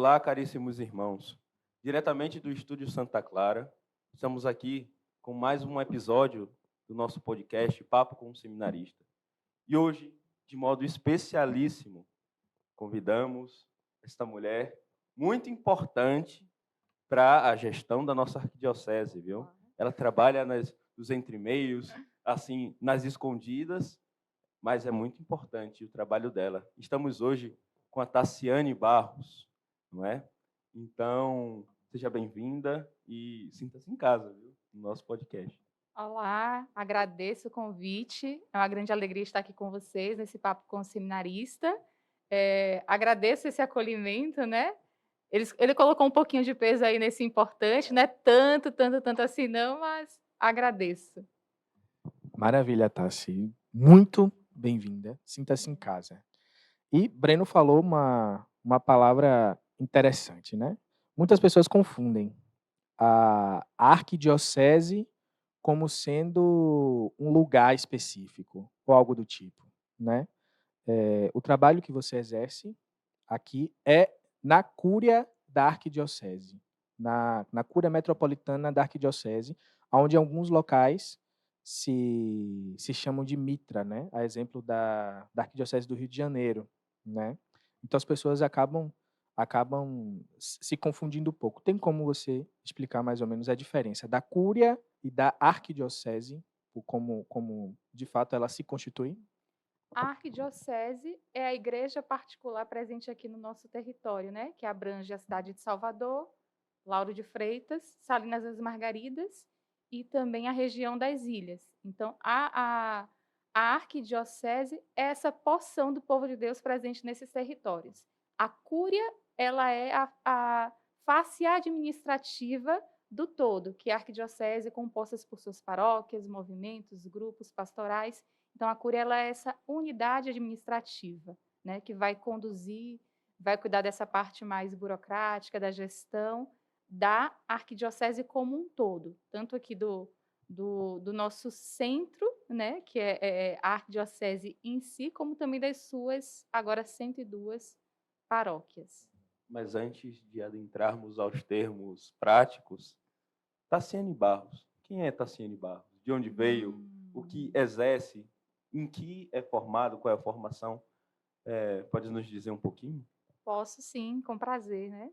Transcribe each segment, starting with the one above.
Olá, caríssimos irmãos. Diretamente do Estúdio Santa Clara, estamos aqui com mais um episódio do nosso podcast Papo com o Seminarista. E hoje, de modo especialíssimo, convidamos esta mulher muito importante para a gestão da nossa arquidiocese, viu? Ela trabalha nos entremeios, assim, nas escondidas, mas é muito importante o trabalho dela. Estamos hoje com a Tassiane Barros, não é? Então, seja bem-vinda e sinta-se em casa, viu? No nosso podcast. Olá, agradeço o convite. É uma grande alegria estar aqui com vocês nesse papo com o seminarista. Agradeço esse acolhimento, né? Ele colocou um pouquinho de peso aí nesse importante, não é tanto assim não, mas agradeço. Maravilha, Tassi. Muito bem-vinda. Sinta-se em casa. E Breno falou uma palavra interessante, né? Muitas pessoas confundem a arquidiocese como sendo um lugar específico ou algo do tipo, né? O trabalho que você exerce aqui é na cúria da arquidiocese, na cúria metropolitana da arquidiocese, onde alguns locais se chamam de mitra, né? A exemplo da arquidiocese do Rio de Janeiro, né? Então as pessoas acabam se confundindo um pouco. Tem como você explicar mais ou menos a diferença da cúria e da arquidiocese, como de fato ela se constitui? A arquidiocese é a igreja particular presente aqui no nosso território, né? Que abrange a cidade de Salvador, Lauro de Freitas, Salinas das Margaridas e também a região das ilhas. Então, a arquidiocese é essa porção do povo de Deus presente nesses territórios. A cúria, ela é a face administrativa do todo, que é a arquidiocese composta por suas paróquias, movimentos, grupos pastorais. Então, a cúria ela é essa unidade administrativa, né, que vai conduzir, vai cuidar dessa parte mais burocrática, da gestão, da arquidiocese como um todo, tanto aqui do nosso centro, né, que é a arquidiocese em si, como também das suas, agora 102 paróquias. Mas antes de adentrarmos aos termos práticos, Tassiane Barros. Quem é Tassiane Barros? De onde veio? O que exerce? Em que é formado? Qual é a formação? Pode nos dizer um pouquinho? Posso sim, com prazer, né?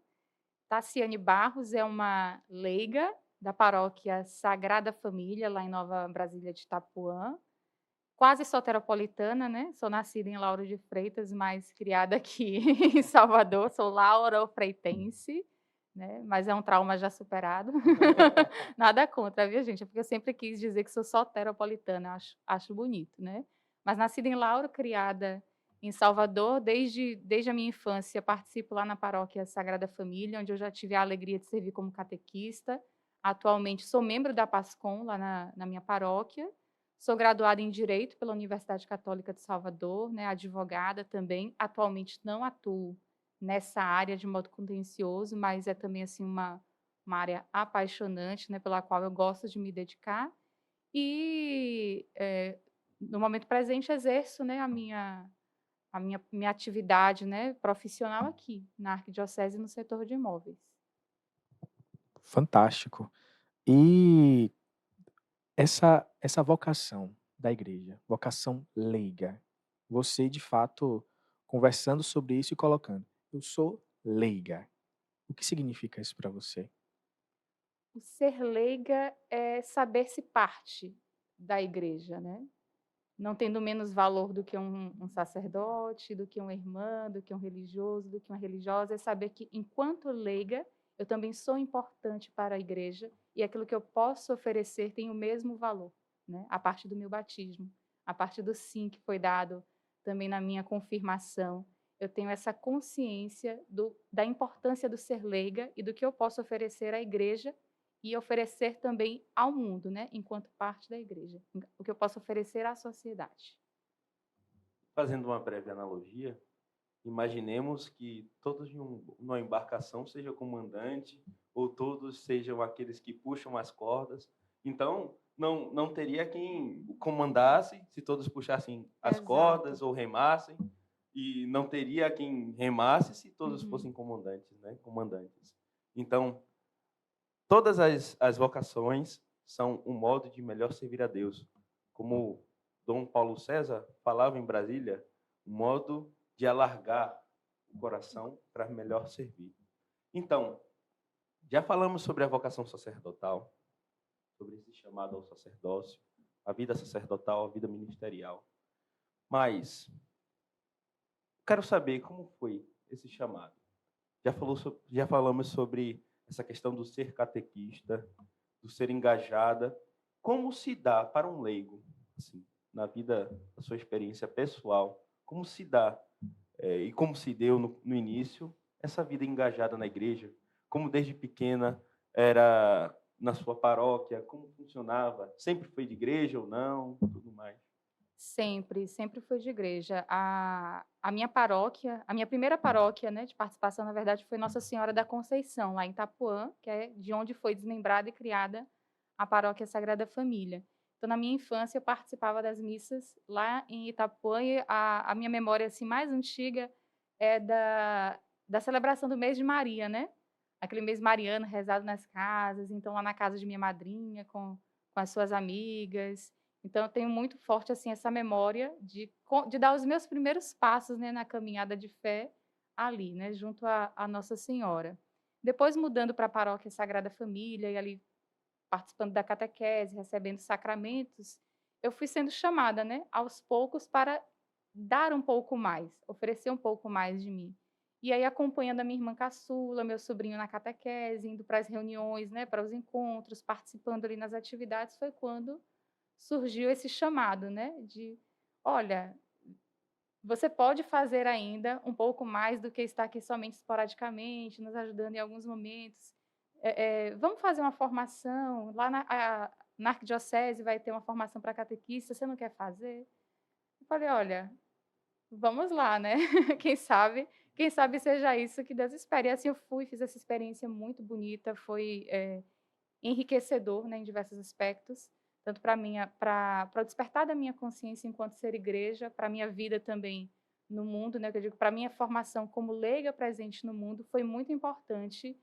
Tassiane Barros é uma leiga da paróquia Sagrada Família, lá em Nova Brasília de Itapuã, quase soteropolitana, né? Sou nascida em Lauro de Freitas, mas criada aqui em Salvador, sou lauro-freitense, né? Mas é um trauma já superado. Nada contra, viu, gente? É porque eu sempre quis dizer que sou soteropolitana, acho bonito, né? Mas nascida em Lauro, criada em Salvador, desde a minha infância, participo lá na paróquia Sagrada Família, onde eu já tive a alegria de servir como catequista. Atualmente sou membro da PASCOM, lá na minha paróquia. Sou graduada em Direito pela Universidade Católica de Salvador, né, advogada também. Atualmente não atuo nessa área de modo contencioso, mas é também assim uma área apaixonante, né, pela qual eu gosto de me dedicar. E no momento presente exerço, né, a minha atividade, né, profissional aqui na Arquidiocese no setor de imóveis. Fantástico. E essa vocação da igreja, vocação leiga, você de fato conversando sobre isso e colocando, eu sou leiga. O que significa isso para você? O ser leiga é saber-se parte da igreja, né? Não tendo menos valor do que um sacerdote, do que uma irmã, do que um religioso, do que uma religiosa, é saber que, enquanto leiga, eu também sou importante para a igreja e aquilo que eu posso oferecer tem o mesmo valor, né? A partir do meu batismo, a partir do sim que foi dado também na minha confirmação, eu tenho essa consciência da importância do ser leiga e do que eu posso oferecer à igreja e oferecer também ao mundo, né, enquanto parte da igreja, o que eu posso oferecer à sociedade. Fazendo uma breve analogia, imaginemos que todos numa embarcação sejam comandante ou todos sejam aqueles que puxam as cordas. Então, não teria quem comandasse se todos puxassem as Exato. cordas ou remassem. e não teria quem remasse se todos Uhum. fossem comandantes, né? Comandantes. Então, todas as vocações são um modo de melhor servir a Deus. Como Dom Paulo César falava em Brasília, um modo de alargar o coração para melhor servir. Então, já falamos sobre a vocação sacerdotal, sobre esse chamado ao sacerdócio, a vida sacerdotal, a vida ministerial. Mas quero saber como foi esse chamado. Já falamos sobre essa questão do ser catequista, do ser engajada. Como se dá para um leigo, assim, na vida, na sua experiência pessoal, como se dá, e como se deu no início, essa vida engajada na igreja? Como desde pequena era na sua paróquia? Como funcionava? Sempre foi de igreja ou não? Tudo mais. Sempre, sempre fui de igreja. A minha paróquia, a minha primeira paróquia, né, de participação, na verdade, foi Nossa Senhora da Conceição, lá em Itapuã, que é de onde foi desmembrada e criada a Paróquia Sagrada Família. Então, na minha infância, eu participava das missas lá em Itapuã e a minha memória assim, mais antiga é da celebração do mês de Maria, né? Aquele mês mariano rezado nas casas, então lá na casa de minha madrinha, com as suas amigas. Então, eu tenho muito forte assim essa memória de dar os meus primeiros passos, né, na caminhada de fé ali, né, junto à Nossa Senhora. Depois, mudando para a Paróquia Sagrada Família e ali participando da catequese, recebendo sacramentos, eu fui sendo chamada, né, aos poucos para dar um pouco mais, oferecer um pouco mais de mim. E aí, acompanhando a minha irmã caçula, meu sobrinho na catequese, indo para as reuniões, né, para os encontros, participando ali nas atividades, foi quando surgiu esse chamado, né, de, olha, você pode fazer ainda um pouco mais do que estar aqui somente esporadicamente, nos ajudando em alguns momentos. Vamos fazer uma formação, lá na arquidiocese vai ter uma formação para catequista, você não quer fazer? Eu falei, olha, vamos lá, né, quem sabe seja isso que Deus espera. E assim eu fui, fiz essa experiência muito bonita, foi, enriquecedor, né, em diversos aspectos, tanto para o despertar da minha consciência enquanto ser igreja, para a minha vida também no mundo, né, que eu digo, para a minha formação como leiga presente no mundo, foi muito importante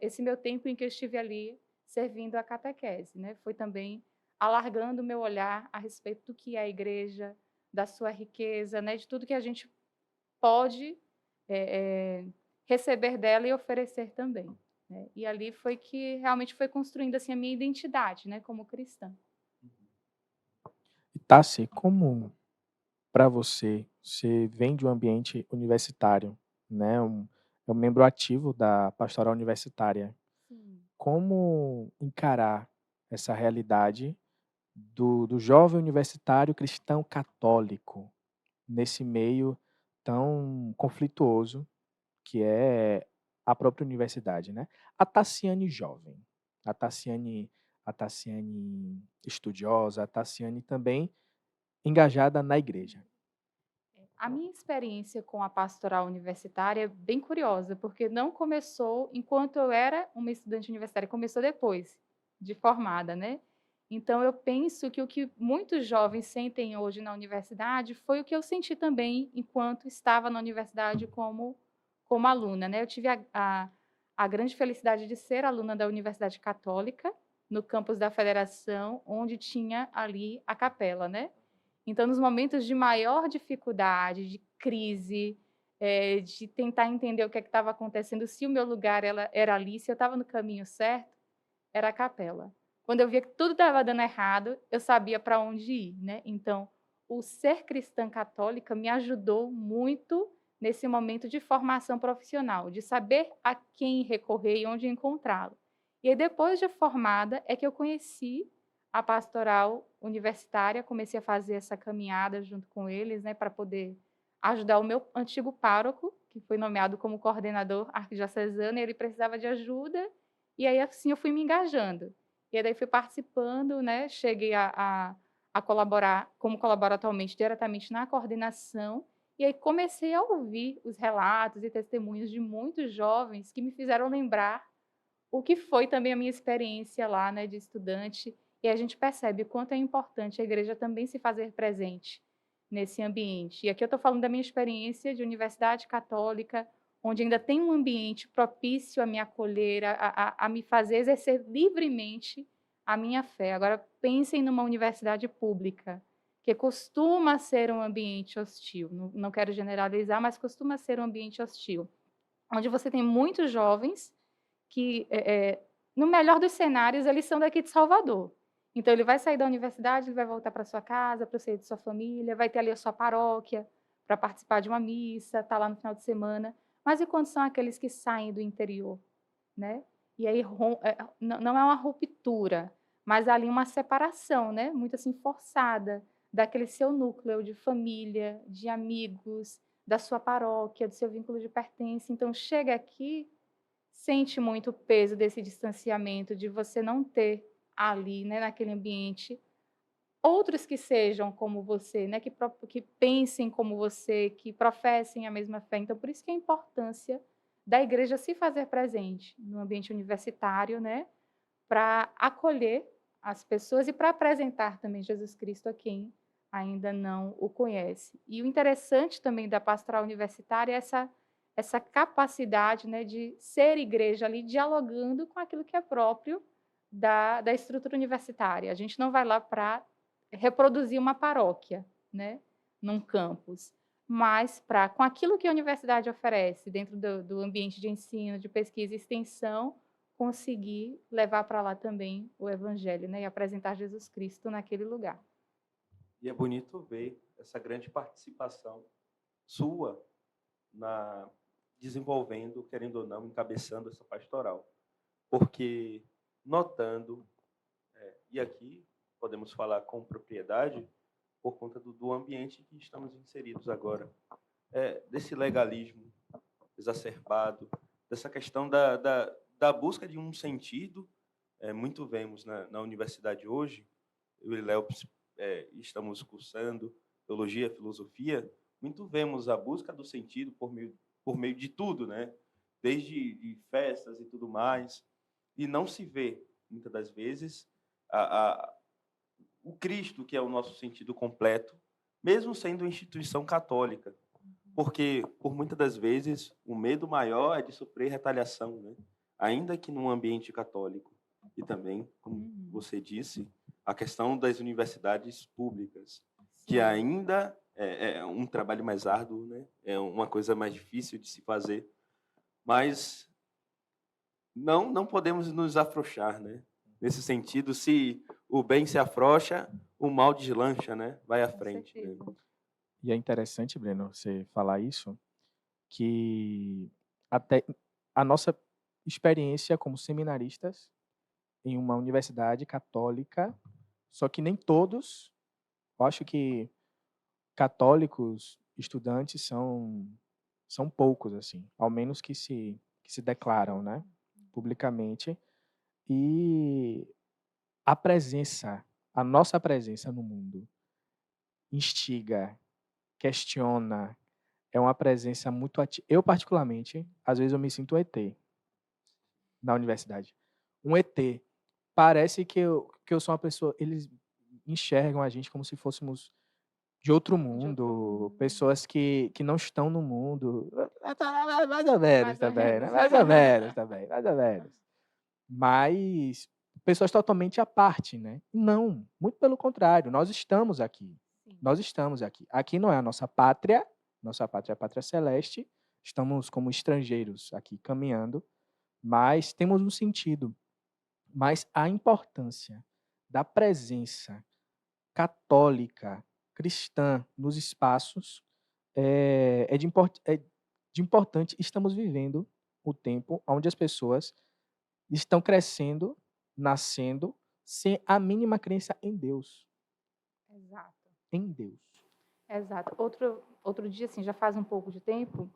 esse meu tempo em que eu estive ali servindo a catequese, né, foi também alargando o meu olhar a respeito do que é a igreja, da sua riqueza, né, de tudo que a gente pode receber dela e oferecer também. Né? E ali foi que realmente foi construindo assim, a minha identidade, né, como cristã. E Tassi, como para você, você vem de um ambiente universitário, né? É um membro ativo da pastoral universitária. Sim. Como encarar essa realidade do jovem universitário cristão católico nesse meio tão conflituoso que é a própria universidade, né? A Tassiane jovem, a Tassiane, a Tassiane estudiosa, a Tassiane também engajada na igreja. A minha experiência com a pastoral universitária é bem curiosa, porque não começou enquanto eu era uma estudante universitária, começou depois de formada, né? Então, eu penso que o que muitos jovens sentem hoje na universidade foi o que eu senti também enquanto estava na universidade como aluna, né? Eu tive a grande felicidade de ser aluna da Universidade Católica, no campus da Federação, onde tinha ali a capela, né? Então, nos momentos de maior dificuldade, de crise, de tentar entender o que estava acontecendo, se o meu lugar era ali, se eu estava no caminho certo, era a capela. Quando eu via que tudo estava dando errado, eu sabia para onde ir, né? Então, o ser cristã católica me ajudou muito nesse momento de formação profissional, de saber a quem recorrer e onde encontrá-lo. E aí, depois de formada, é que eu conheci a pastoral universitária, comecei a fazer essa caminhada junto com eles, né, para poder ajudar o meu antigo pároco, que foi nomeado como coordenador arquidiocesano, e ele precisava de ajuda, e aí assim eu fui me engajando. E aí daí fui participando, né, cheguei a colaborar, como colaboro atualmente, diretamente na coordenação, e aí comecei a ouvir os relatos e testemunhos de muitos jovens que me fizeram lembrar o que foi também a minha experiência lá, né, de estudante, e a gente percebe o quanto é importante a igreja também se fazer presente nesse ambiente. E aqui eu estou falando da minha experiência de universidade católica, onde ainda tem um ambiente propício a me acolher, a me fazer exercer livremente a minha fé. Agora, pensem numa universidade pública, que costuma ser um ambiente hostil. Não quero generalizar, mas costuma ser um ambiente hostil, onde você tem muitos jovens que, no melhor dos cenários, eles são daqui de Salvador. Então, ele vai sair da universidade, ele vai voltar para sua casa, para o seio de sua família, vai ter ali a sua paróquia para participar de uma missa, estar lá no final de semana. Mas e quando são aqueles que saem do interior, né? E aí não é uma ruptura, mas há ali uma separação, né? Muito assim forçada daquele seu núcleo de família, de amigos, da sua paróquia, do seu vínculo de pertença. Então, chega aqui, sente muito o peso desse distanciamento, de você não ter ali, né, naquele ambiente, outros que sejam como você, né, que pensem como você, que professem a mesma fé. Então, por isso que a importância da igreja se fazer presente no ambiente universitário, né, para acolher as pessoas e para apresentar também Jesus Cristo a quem ainda não o conhece. E o interessante também da pastoral universitária é essa capacidade, né, de ser igreja ali, dialogando com aquilo que é próprio da estrutura universitária. A gente não vai lá para reproduzir uma paróquia, né, num campus, mas com aquilo que a universidade oferece dentro do ambiente de ensino, de pesquisa e extensão, conseguir levar para lá também o evangelho, né, e apresentar Jesus Cristo naquele lugar. E é bonito ver essa grande participação sua na desenvolvendo, querendo ou não, encabeçando essa pastoral. Porque notando, e aqui podemos falar com propriedade, por conta do ambiente que estamos inseridos agora, desse legalismo exacerbado, dessa questão da busca de um sentido, muito vemos na universidade hoje, eu e Léo estamos cursando teologia, filosofia, muito vemos a busca do sentido por meio de tudo, né? Desde de festas e tudo mais, e não se vê, muitas das vezes, o Cristo, que é o nosso sentido completo, mesmo sendo uma instituição católica, porque, por muitas das vezes, o medo maior é de sofrer retaliação, né? Ainda que num ambiente católico. E também, como você disse, a questão das universidades públicas, que ainda é um trabalho mais árduo, né? É uma coisa mais difícil de se fazer, mas não podemos nos afrouxar, né? Nesse sentido, se o bem se afrouxa, o mal deslancha, né? Vai à frente. Né? E é interessante, Breno, você falar isso, que até a nossa experiência como seminaristas em uma universidade católica, só que nem todos, eu acho que católicos estudantes são poucos, assim, ao menos que se declaram, né, publicamente, e a nossa presença no mundo instiga, questiona, é uma presença muito ativa. Eu, particularmente, às vezes eu me sinto um ET na universidade. Um ET. Parece que eu sou uma pessoa... Eles enxergam a gente como se fôssemos de outro mundo, pessoas que não estão no mundo. Mais ou menos também, né? Mais ou menos também, mais ou menos. Mas pessoas totalmente à parte, né? Não, muito pelo contrário, nós estamos aqui. Nós estamos aqui. Aqui não é a nossa pátria é a pátria celeste, estamos como estrangeiros aqui caminhando, mas temos um sentido. Mas a importância da presença católica, cristã, nos espaços é de importante. Estamos vivendo o tempo onde as pessoas estão crescendo, nascendo, sem a mínima crença em Deus. Exato. Em Deus. Exato. Outro dia, assim, já faz um pouco de tempo,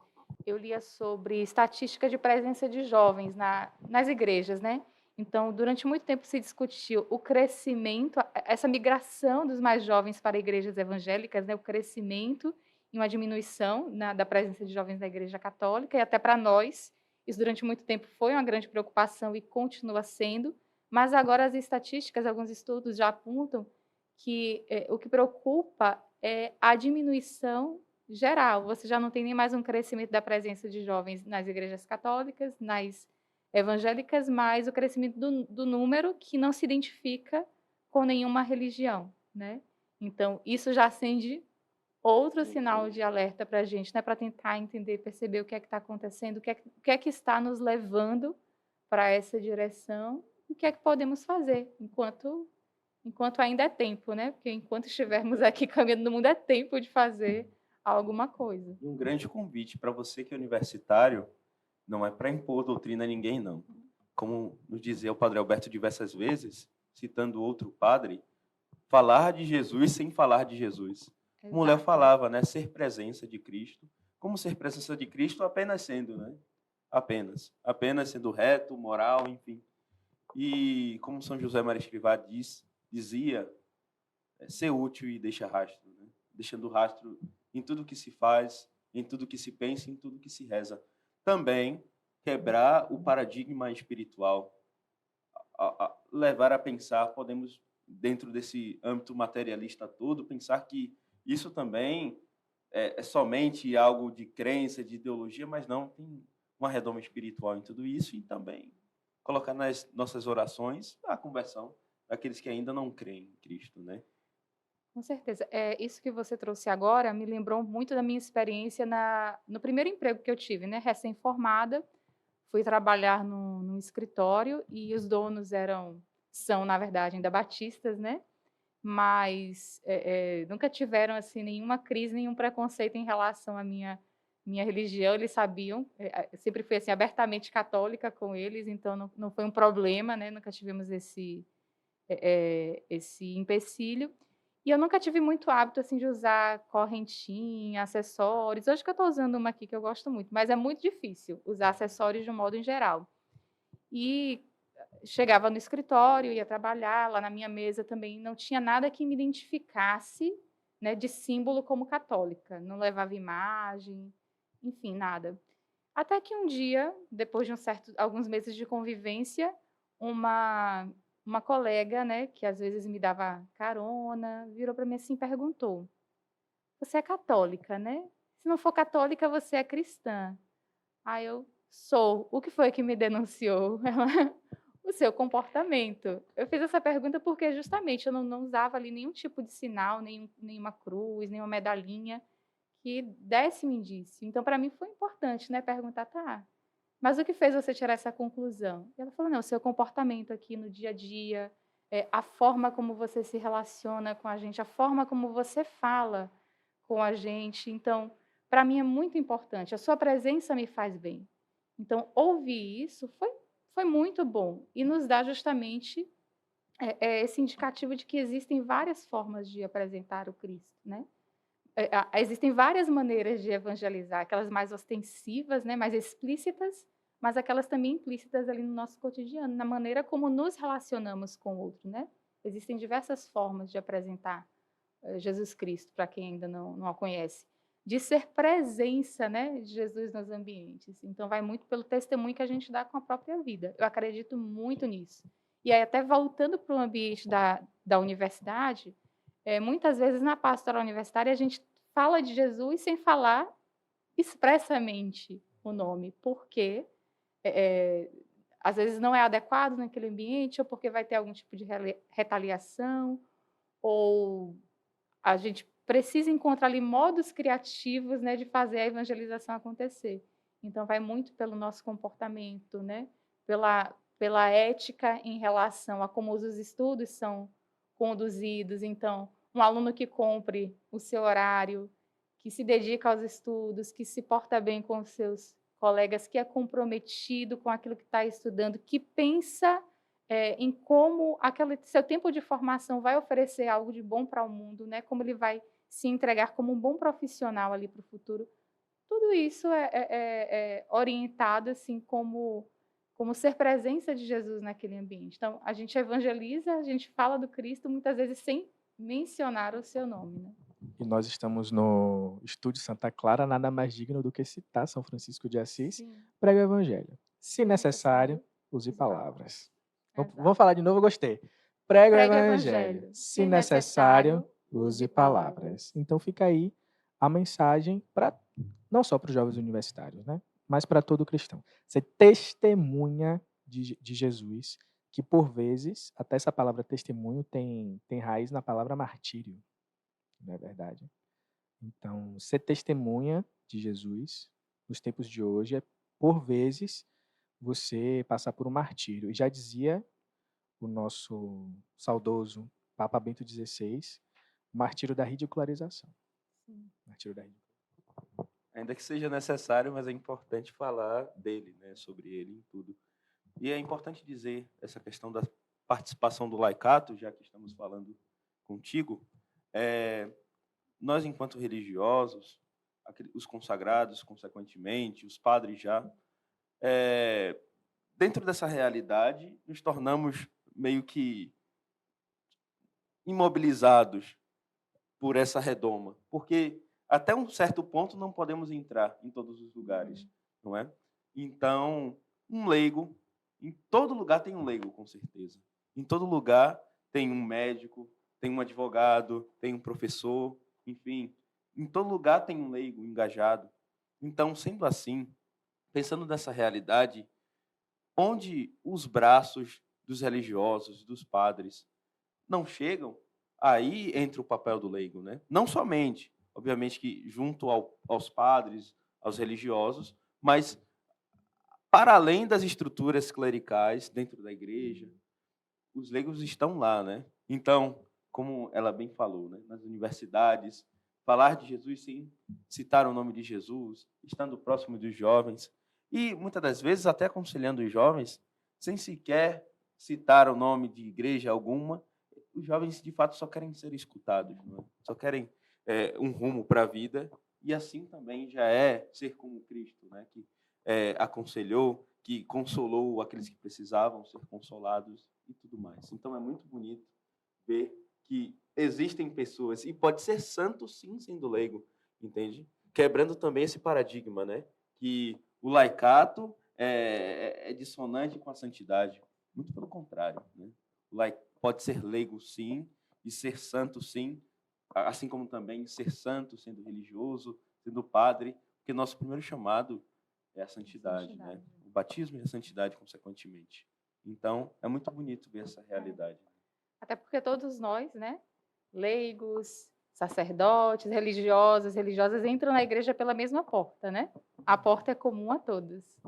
eu lia sobre estatística de presença de jovens nas igrejas, né? Então, durante muito tempo se discutiu o crescimento, essa migração dos mais jovens para igrejas evangélicas, né? O crescimento e uma diminuição da presença de jovens na igreja católica, e até para nós, isso durante muito tempo foi uma grande preocupação e continua sendo, mas agora as estatísticas, alguns estudos já apontam que o que preocupa é a diminuição geral. Você já não tem nem mais um crescimento da presença de jovens nas igrejas católicas, nas evangélicas, mas o crescimento do número que não se identifica com nenhuma religião, né? Então, isso já acende outro sinal de alerta para a gente, né? Para tentar entender, perceber o que é que está acontecendo, o que é que está nos levando para essa direção, o que é que podemos fazer enquanto ainda é tempo, né? Porque enquanto estivermos aqui caminhando no mundo, é tempo de fazer alguma coisa. E um grande convite para você que é universitário, não é para impor doutrina a ninguém, não. Como nos dizia o padre Alberto diversas vezes, citando outro padre, falar de Jesus sem falar de Jesus. Como o Léo falava, né? Ser presença de Cristo. Como ser presença de Cristo apenas sendo, né? Apenas sendo reto, moral, enfim. E como São José Maria Escrivá dizia, ser útil e deixar rastro, né? Deixando rastro em tudo que se faz, em tudo que se pensa, em tudo que se reza. Também quebrar o paradigma espiritual, levar a pensar, podemos, dentro desse âmbito materialista todo, pensar que isso também é somente algo de crença, de ideologia, mas não, tem uma redoma espiritual em tudo isso, e também colocar nas nossas orações a conversão daqueles que ainda não creem em Cristo, né? Com certeza. Isso que você trouxe agora me lembrou muito da minha experiência no primeiro emprego que eu tive, né? Recém-formada, fui trabalhar num escritório e os donos são, na verdade, ainda batistas, né? Mas nunca tiveram assim nenhuma crise, nenhum preconceito em relação à minha religião. Eles sabiam, eu sempre fui assim abertamente católica com eles, então não foi um problema, né? Nunca tivemos esse empecilho. E eu nunca tive muito hábito assim de usar correntinha, acessórios. Hoje que eu estou usando uma aqui que eu gosto muito, mas é muito difícil usar acessórios de um modo em geral. E chegava no escritório, ia trabalhar, lá na minha mesa também não tinha nada que me identificasse, né, de símbolo como católica. Não levava imagem, enfim, nada. Até que um dia, depois de alguns meses de convivência, uma colega, né, que às vezes me dava carona, virou para mim assim e perguntou: "Você é católica, né? Se não for católica, você é cristã?" Aí eu: "Sou." "O que foi que me denunciou?" Ela: "O seu comportamento." Eu fiz essa pergunta porque justamente eu não usava ali nenhum tipo de sinal, nenhuma cruz, nenhuma medalhinha que desse um indício. Então, para mim foi importante, né, perguntar: "Tá, mas o que fez você tirar essa conclusão?" E ela falou: "Não, o seu comportamento aqui no dia a dia, a forma como você se relaciona com a gente, a forma como você fala com a gente. Então, para mim é muito importante. A sua presença me faz bem." Então, ouvir isso foi muito bom e nos dá justamente esse indicativo de que existem várias formas de apresentar o Cristo, né? Existem várias maneiras de evangelizar, aquelas mais ostensivas, né, mais explícitas, mas aquelas também implícitas ali no nosso cotidiano, na maneira como nos relacionamos com o outro, né? Existem diversas formas de apresentar Jesus Cristo, para quem ainda não a conhece, de ser presença, né, de Jesus nos ambientes. Então, vai muito pelo testemunho que a gente dá com a própria vida. Eu acredito muito nisso. E aí, até voltando para o ambiente da universidade, muitas vezes na pastoral universitária a gente fala de Jesus sem falar expressamente o nome, porque às vezes não é adequado naquele ambiente, ou porque vai ter algum tipo de retaliação, ou a gente precisa encontrar ali modos criativos, né, de fazer a evangelização acontecer. Então, vai muito pelo nosso comportamento, né, pela ética em relação a como os estudos são conduzidos. Então, um aluno que cumpre o seu horário, que se dedica aos estudos, que se porta bem com os seus colegas, que é comprometido com aquilo que está estudando, que pensa em como aquele seu tempo de formação vai oferecer algo de bom para o mundo, né? Como ele vai se entregar como um bom profissional ali para o futuro. Tudo isso é orientado assim como ser presença de Jesus naquele ambiente. Então, a gente evangeliza, a gente fala do Cristo, muitas vezes sem mencionar o seu nome, né? E nós estamos no Estúdio Santa Clara, nada mais digno do que citar São Francisco de Assis, Sim. prega o evangelho. Se necessário, use palavras. Vamos falar de novo, eu gostei. prega o Pregue o evangelho. evangelho. Se necessário, use palavras. Então fica aí a mensagem para não só para os jovens universitários, né? Mas para todo cristão. Ser testemunha de Jesus, que por vezes, até essa palavra testemunho tem raiz na palavra martírio, não é verdade? Então, ser testemunha de Jesus nos tempos de hoje é, por vezes, você passar por um martírio. E já dizia o nosso saudoso Papa Bento XVI, martírio da ridicularização. Martírio da ridicularização. Ainda que seja necessário, mas é importante falar dele, né, sobre ele em tudo. E é importante dizer essa questão da participação do laicato, já que estamos falando contigo. Nós, enquanto religiosos, os consagrados, consequentemente, os padres já, dentro dessa realidade, nos tornamos meio que imobilizados por essa redoma, porque até um certo ponto não podemos entrar em todos os lugares, não é? Então, um leigo, em todo lugar tem um leigo, com certeza. Em todo lugar tem um médico, tem um advogado, tem um professor, enfim, em todo lugar tem um leigo engajado. Então, sendo assim, pensando nessa realidade, onde os braços dos religiosos, dos padres, não chegam, aí entra o papel do leigo, né? Não somente, obviamente, que junto aos padres, aos religiosos, mas para além das estruturas clericais dentro da igreja, os leigos estão lá, né? Então, como ela bem falou, né? Nas universidades, falar de Jesus sem citar o nome de Jesus, estando próximo dos jovens e muitas das vezes até aconselhando os jovens sem sequer citar o nome de igreja alguma. Os jovens de fato só querem ser escutados, não é? Só querem um rumo para a vida, e assim também já é ser como Cristo, né? Que aconselhou, que consolou aqueles que precisavam ser consolados e tudo mais. Então é muito bonito ver que existem pessoas, e pode ser santo sim sendo leigo, entende? Quebrando também esse paradigma, né? Que o laicato é dissonante com a santidade. Muito pelo contrário, né? O laicato pode ser leigo sim, e ser santo sim, assim como também ser santo sendo religioso, sendo padre, porque nosso primeiro chamado é a santidade, né? O batismo e a santidade, consequentemente. Então, é muito bonito ver essa realidade. Até porque todos nós, né, leigos, sacerdotes, religiosos, religiosas, entram na igreja pela mesma porta, né? A porta é comum a todos.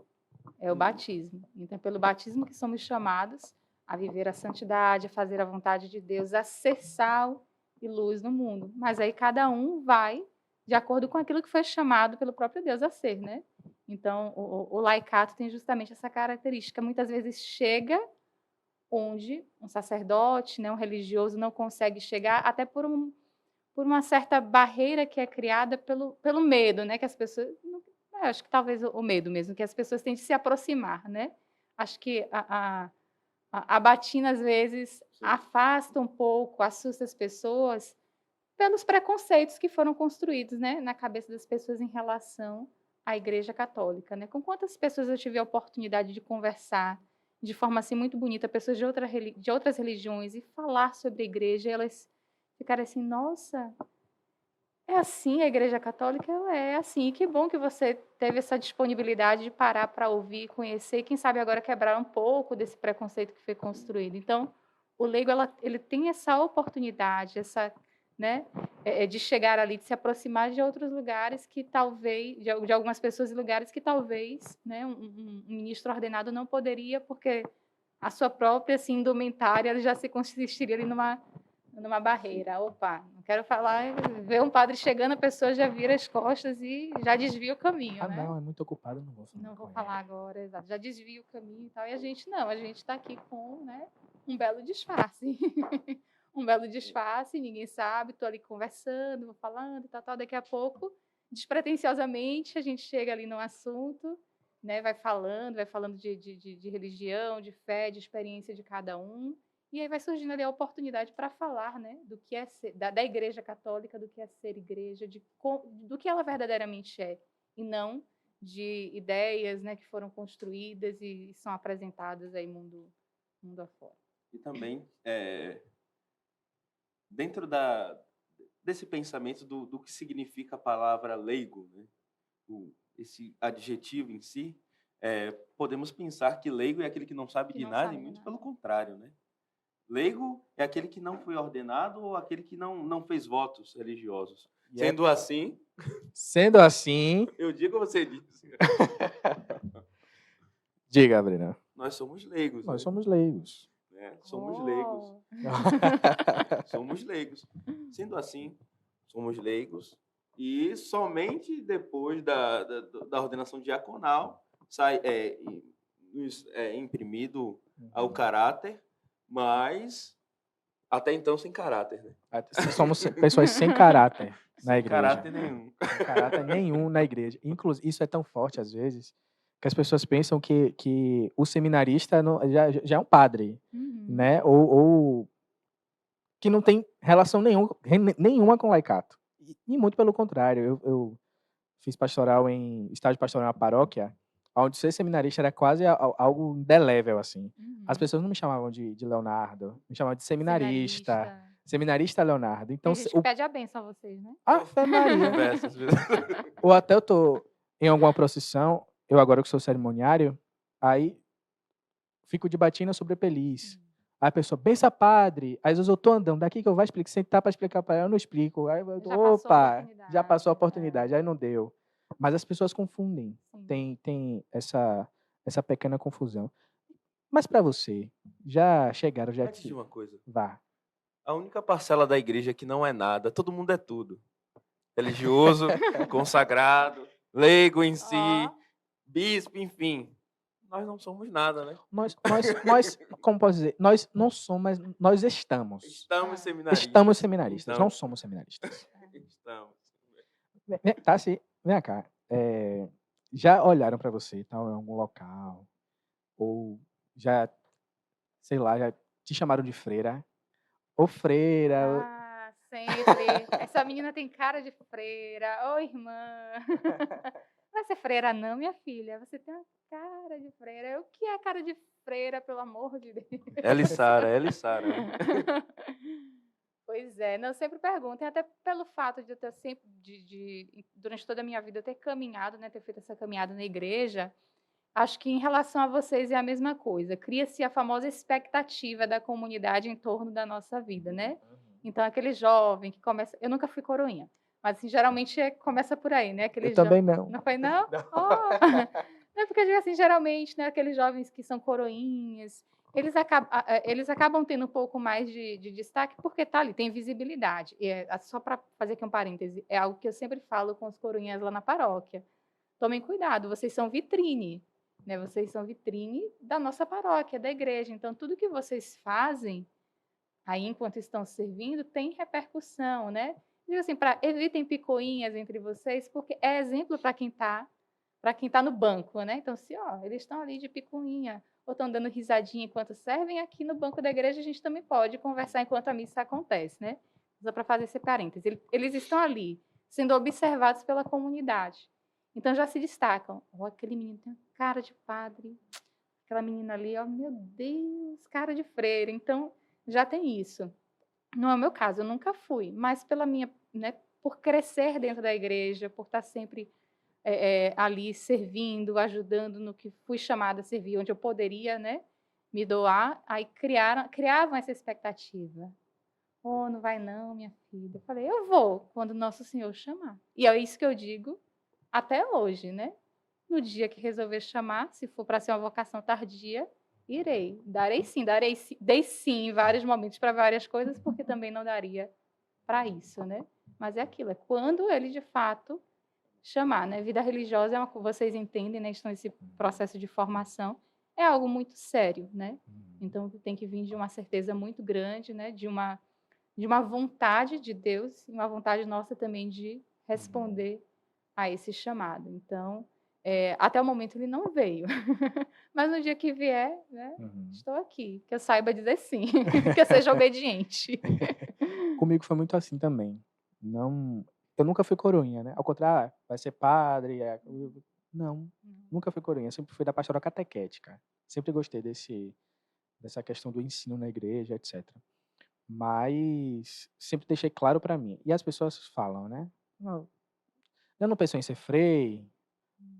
É o batismo. Então, é pelo batismo que somos chamados a viver a santidade, a fazer a vontade de Deus, a ser sal e luz no mundo. Mas aí cada um vai de acordo com aquilo que foi chamado pelo próprio Deus a ser, né? Então, o laicato tem justamente essa característica. Muitas vezes chega onde um sacerdote, né, um religioso não consegue chegar, até por uma certa barreira que é criada pelo medo, né, que as pessoas, acho que talvez o medo mesmo, que as pessoas têm de se aproximar, né? Acho que a batina, às vezes, afasta um pouco, assusta as pessoas pelos preconceitos que foram construídos, né, na cabeça das pessoas em relação à Igreja Católica, né? Com quantas pessoas eu tive a oportunidade de conversar de forma assim muito bonita, pessoas de outras religiões, e falar sobre a igreja, e elas ficaram assim, nossa, é assim a Igreja Católica? É assim, que bom que você teve essa disponibilidade de parar para ouvir, conhecer, e quem sabe agora quebrar um pouco desse preconceito que foi construído. Então, o leigo, ele tem essa oportunidade, essa, né, de chegar ali, de se aproximar de outros lugares que talvez, de algumas pessoas e lugares que talvez, né, um ministro ordenado não poderia, porque a sua própria assim, indumentária ele já se consistiria ali numa barreira. Opa, não quero falar, ver um padre chegando, a pessoa já vira as costas e já desvia o caminho, né? Não, é muito ocupado, não vou falar. Não vou falar agora, exato. Já desvia o caminho e tal. E a gente não, a gente está aqui com, né, um belo disfarce. Um belo disfarce, ninguém sabe, estou ali conversando, vou falando, tal. Daqui a pouco, despretensiosamente, a gente chega ali no assunto, né, vai falando de religião, de fé, de experiência de cada um. E aí vai surgindo ali a oportunidade para falar, né, do que é ser, da Igreja Católica, do que é ser igreja, do que ela verdadeiramente é, e não de ideias, né, que foram construídas e são apresentadas aí mundo afora. E também, dentro desse pensamento do que significa a palavra leigo, né? Esse adjetivo em si, podemos pensar que leigo é aquele que não sabe Que de não nada, sabe e de muito nada. pelo contrário, né? Leigo é aquele que não foi ordenado ou aquele que não fez votos religiosos. E é- Sendo assim, Sendo assim, eu digo ou você diz, diga, Breno. nós somos leigos, Nós né? somos leigos. Somos leigos. Oh. Somos leigos. Sendo assim, somos leigos e somente depois da ordenação diaconal nos é imprimido ao caráter, mas até então sem caráter, né? Somos pessoas sem caráter na Sem igreja. caráter nenhum. Sem caráter nenhum na igreja. Inclusive, isso é tão forte às vezes que as pessoas pensam que o seminarista já é um padre, Uhum. né? Ou que não tem relação nenhuma com o laicato. E muito pelo contrário. Eu fiz estágio pastoral na paróquia, onde ser seminarista era quase algo indelével, assim. As Uhum. pessoas não me chamavam de Leonardo, me chamavam de seminarista. Seminarista Leonardo. Então, Tem gente que pede a benção a vocês, né? Ave Maria. Diversas vezes. Ou até eu tô em alguma procissão, eu agora que sou cerimoniário, aí fico de batina sobre a peliz. Aí a pessoa, bença padre. Aí às vezes eu tô andando, daqui que eu vou explicar, sentar para explicar para ela, eu não explico. Aí eu, Já passou a opa, oportunidade. já passou a oportunidade, aí não deu. Mas as pessoas confundem, Sim. tem essa pequena confusão. Mas para você, já chegaram, já Antes de uma coisa, vá. a única parcela da igreja que não é nada, todo mundo é tudo. Religioso, consagrado, leigo em si, Ó, bispo, enfim. Nós não somos nada, né? Nós, como posso dizer, nós não somos, mas nós estamos. Estamos seminaristas. Estamos seminaristas, Então, não somos seminaristas. estamos. Tá, vem cá. Já olharam para você, tal, em algum local? Ou já, sei lá, já te chamaram de freira? Ou freira? Ah, sempre. Essa menina tem cara de freira. Ô, irmã. Vai ser freira não, minha filha. Você tem uma cara de freira. O que é cara de freira, pelo amor de Deus? Elissara. Pois é, não, sempre perguntem, até pelo fato de eu ter sempre, durante toda a minha vida, eu ter caminhado, né, ter feito essa caminhada na igreja, acho que em relação a vocês é a mesma coisa. Cria-se a famosa expectativa da comunidade em torno da nossa vida, né? Então, aquele jovem que começa... Eu nunca fui coroinha, mas assim, geralmente começa por aí, né? Aquele Eu também não. Não foi, não? Oh! Não é porque eu digo assim, geralmente, né, aqueles jovens que são coroinhas, eles acabam tendo um pouco mais de destaque porque tá ali, tem visibilidade. E só para fazer aqui um parêntese, é algo que eu sempre falo com os coroinhas lá na paróquia. Tomem cuidado, vocês são vitrine, né? Vocês são vitrine da nossa paróquia, da igreja. Então, tudo que vocês fazem aí enquanto estão servindo tem repercussão, né? Digo assim, evitem picuinhas entre vocês, porque é exemplo para quem está no banco, né? Então, se eles estão ali de picuinha, ou estão dando risadinha enquanto servem, aqui no banco da igreja a gente também pode conversar enquanto a missa acontece, né? Só para fazer esse parênteses. Eles estão ali, sendo observados pela comunidade. Então, já se destacam. Aquele menino tem cara de padre, aquela menina ali, meu Deus, cara de freira. Então, já tem isso. Não é o meu caso, eu nunca fui, mas pela minha, né, por crescer dentro da igreja, por estar sempre ali servindo, ajudando no que fui chamada a servir, onde eu poderia, né, me doar, aí criavam essa expectativa. Oh, não vai não, minha filha. Eu falei, eu vou, quando Nosso Senhor chamar. E é isso que eu digo até hoje, né? No dia que resolver chamar, se for para ser uma vocação tardia, irei. Dei sim em vários momentos para várias coisas, porque também não daria para isso, né? Mas é aquilo, é quando ele de fato chamar, né? Vida religiosa é vocês entendem, né? Estão nesse processo de formação, é algo muito sério, né? Então tem que vir de uma certeza muito grande, né? De uma vontade de Deus e uma vontade nossa também de responder a esse chamado. Então, até o momento ele não veio, mas no dia que vier, né? Estou aqui, que eu saiba dizer sim, que eu seja obediente. Comigo foi muito assim também. Não, eu nunca fui coroinha, né? Ao contrário, vai ser padre. Não, nunca fui coroinha. Sempre fui da pastoral catequética. Sempre gostei dessa questão do ensino na igreja, etc. Mas sempre deixei claro para mim. E as pessoas falam, né? "Não, eu não pensou em ser frei,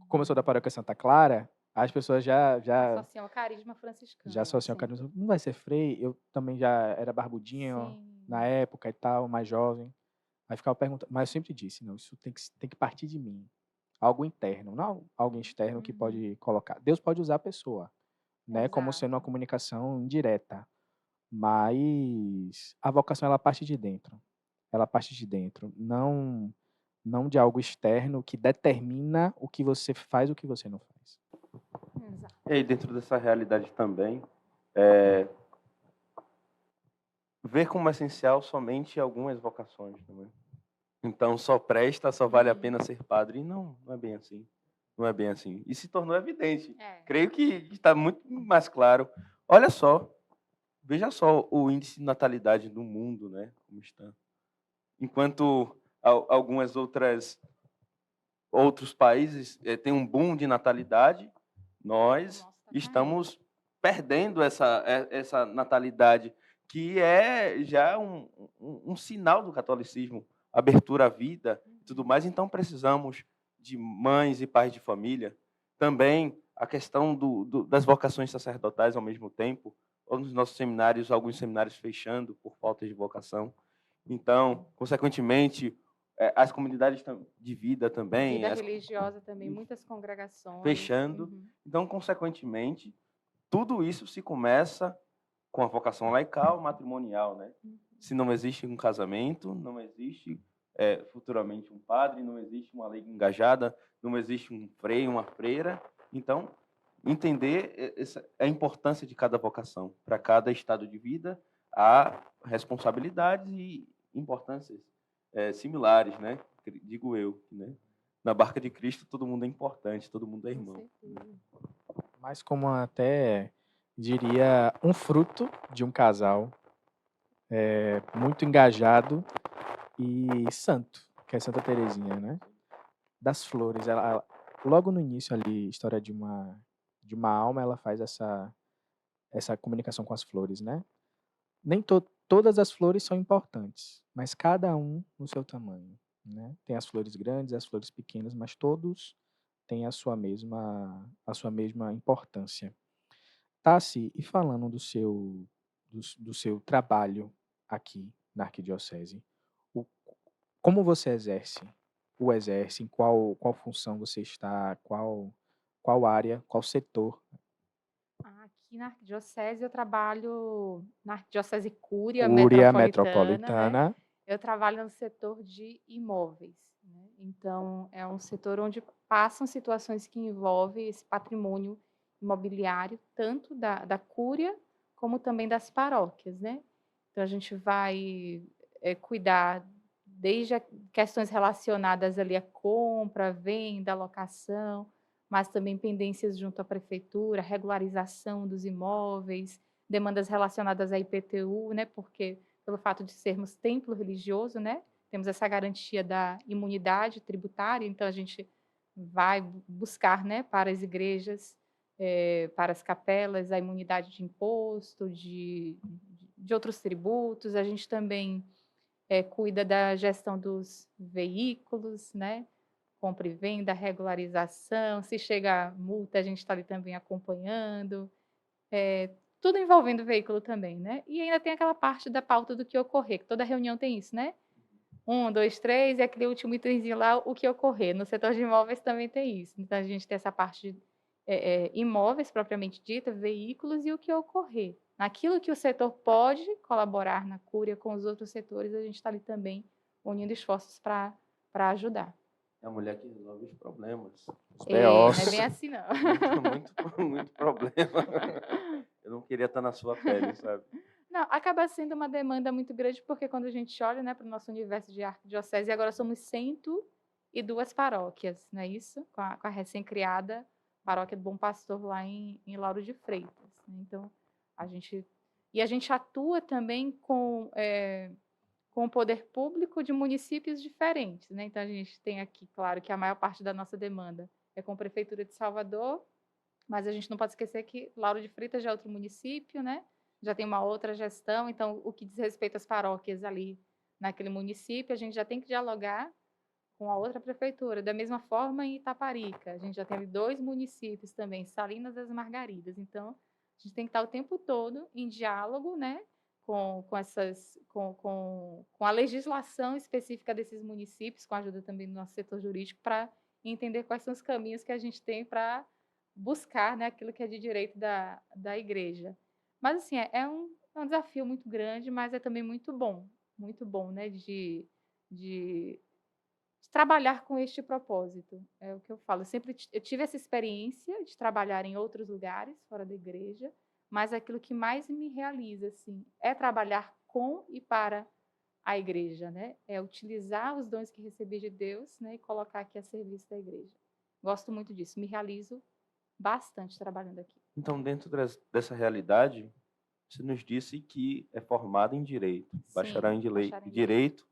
como eu sou da paróquia Santa Clara, as pessoas Associam ao carisma franciscano. já associam o Sim. carisma. Não vai ser frei? Eu também já era barbudinho na Sim. época e tal, mais jovem. Aí ficava perguntando, mas eu sempre disse, não, isso tem que partir de mim. Algo interno, não algo externo que Uhum. pode colocar. Deus pode usar a pessoa, né, como sendo uma Exato. comunicação indireta, mas a vocação ela parte de dentro. Ela parte de dentro, não de algo externo que determina o que você faz, o que você não faz. Exato. E aí, dentro dessa realidade também, ver como essencial somente algumas vocações também. Então, só presta, só vale a pena ser padre. E não é bem assim. Não é bem assim. E se tornou evidente. É. Creio que está muito mais claro. Olha só, veja só o índice de natalidade do mundo, né? Como está. Enquanto algumas outros países têm um boom de natalidade, nós Nossa, tá estamos perdendo essa natalidade, que é já um sinal do catolicismo, abertura à vida e tudo mais. Então, precisamos de mães e pais de família. Também a questão das vocações sacerdotais ao mesmo tempo, ou nos nossos seminários, alguns seminários fechando por falta de vocação. Então, consequentemente, as comunidades de vida também, Vida religiosa também, muitas congregações. fechando. Uhum. Então, consequentemente, tudo isso se começa com a vocação laical, matrimonial, né? Uhum. Se não existe um casamento, não existe futuramente um padre, não existe uma lei engajada, não existe um frei, uma freira. Então, entender a importância de cada vocação. Para cada estado de vida, há responsabilidades e importâncias similares, né? Digo eu, né? Na barca de Cristo, todo mundo é importante, todo mundo é Com irmão. certeza. Mas como até diria, um fruto de um casal muito engajado e santo, que é Santa Teresinha, né? Das flores, ela logo no início ali, história de uma alma, ela faz essa comunicação com as flores, né? Nem todas as flores são importantes, mas cada um no seu tamanho, né? Tem as flores grandes, as flores pequenas, mas todos têm a sua mesma importância. Tassi, e falando do seu trabalho aqui na Arquidiocese, o- como você exerce, em qual função você está, qual área, qual setor? Aqui na Arquidiocese eu trabalho na Arquidiocese Cúria Cúria Metropolitana, né? Metropolitana. Eu trabalho no setor de imóveis, né? Então, é um setor onde passam situações que envolvem esse patrimônio imobiliário, tanto da Cúria, como também das paróquias, né? Então, a gente vai cuidar desde questões relacionadas ali à compra, venda, locação, mas também pendências junto à prefeitura, regularização dos imóveis, demandas relacionadas à IPTU, né? Porque pelo fato de sermos templo religioso, né? Temos essa garantia da imunidade tributária, então a gente vai buscar, né, para as igrejas, para as capelas, a imunidade de imposto, de outros tributos. A gente também cuida da gestão dos veículos, né? Compra e venda, regularização. Se chega multa, a gente está ali também acompanhando. Tudo envolvendo o veículo também, né? E ainda tem aquela parte da pauta do que ocorrer, que toda reunião tem isso, né? 1, 2, 3, e aquele último itemzinho lá, o que ocorrer. No setor de imóveis também tem isso. Então, a gente tem essa parte de imóveis, propriamente dita, veículos e o que ocorrer. Naquilo que o setor pode colaborar na cúria com os outros setores, a gente está ali também unindo esforços para ajudar. É a mulher que resolve os problemas. Os Não BOs. é bem assim, não. Muito problema. Eu não queria estar na sua pele, sabe? Não, acaba sendo uma demanda muito grande, porque quando a gente olha, né, para o nosso universo de arquidiocese, agora somos 102 paróquias, não é isso? Com a recém-criada Paróquia do Bom Pastor lá em Lauro de Freitas, né? Então, a gente atua também com o poder público de municípios diferentes, né? Então, a gente tem aqui, claro, que a maior parte da nossa demanda é com a Prefeitura de Salvador, mas a gente não pode esquecer que Lauro de Freitas já é outro município, né? já tem uma outra gestão, então o que diz respeito às paróquias ali naquele município, a gente já tem que dialogar com a outra prefeitura. Da mesma forma, em Itaparica, a gente já tem 2 municípios também, Salinas das Margaridas. Então, a gente tem que estar o tempo todo em diálogo, né, com a legislação específica desses municípios, com a ajuda também do nosso setor jurídico, para entender quais são os caminhos que a gente tem para buscar, né, aquilo que é de direito da igreja. Mas, assim, é um desafio muito grande, mas é também muito bom, né, de trabalhar com este propósito. É o que eu falo. Eu tive essa experiência de trabalhar em outros lugares, fora da igreja, mas aquilo que mais me realiza, assim, é trabalhar com e para a igreja, né? É utilizar os dons que recebi de Deus, né, e colocar aqui a serviço da igreja. Gosto muito disso, me realizo bastante trabalhando aqui. Então, dentro dessa realidade, você nos disse que é formada em Direito, Sim, bacharel em bacharel em Direito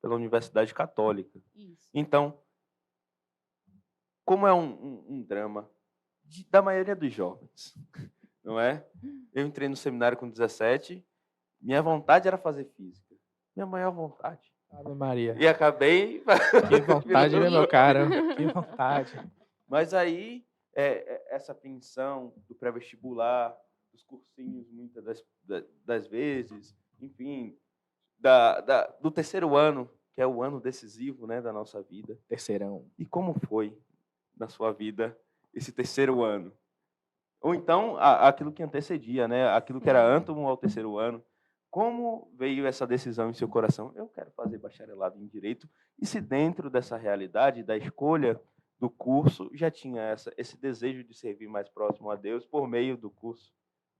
pela Universidade Católica. Isso. Então, como é um drama da maioria dos jovens, não é? Eu entrei no seminário com 17, minha vontade era fazer física, minha maior vontade. Ave Maria. E acabei... Que vontade, né, meu caro? Que vontade. Mas aí, essa apreensão do pré-vestibular, dos cursinhos, muitas das vezes, enfim, do terceiro ano, que é o ano decisivo, né, da nossa vida. Terceirão. E como foi na sua vida esse terceiro ano? Ou então, aquilo que antecedia, né, aquilo que era ântomo ao terceiro ano. Como veio essa decisão em seu coração? Eu quero fazer bacharelado em Direito. E se dentro dessa realidade, da escolha do curso, já tinha esse desejo de servir mais próximo a Deus por meio do curso?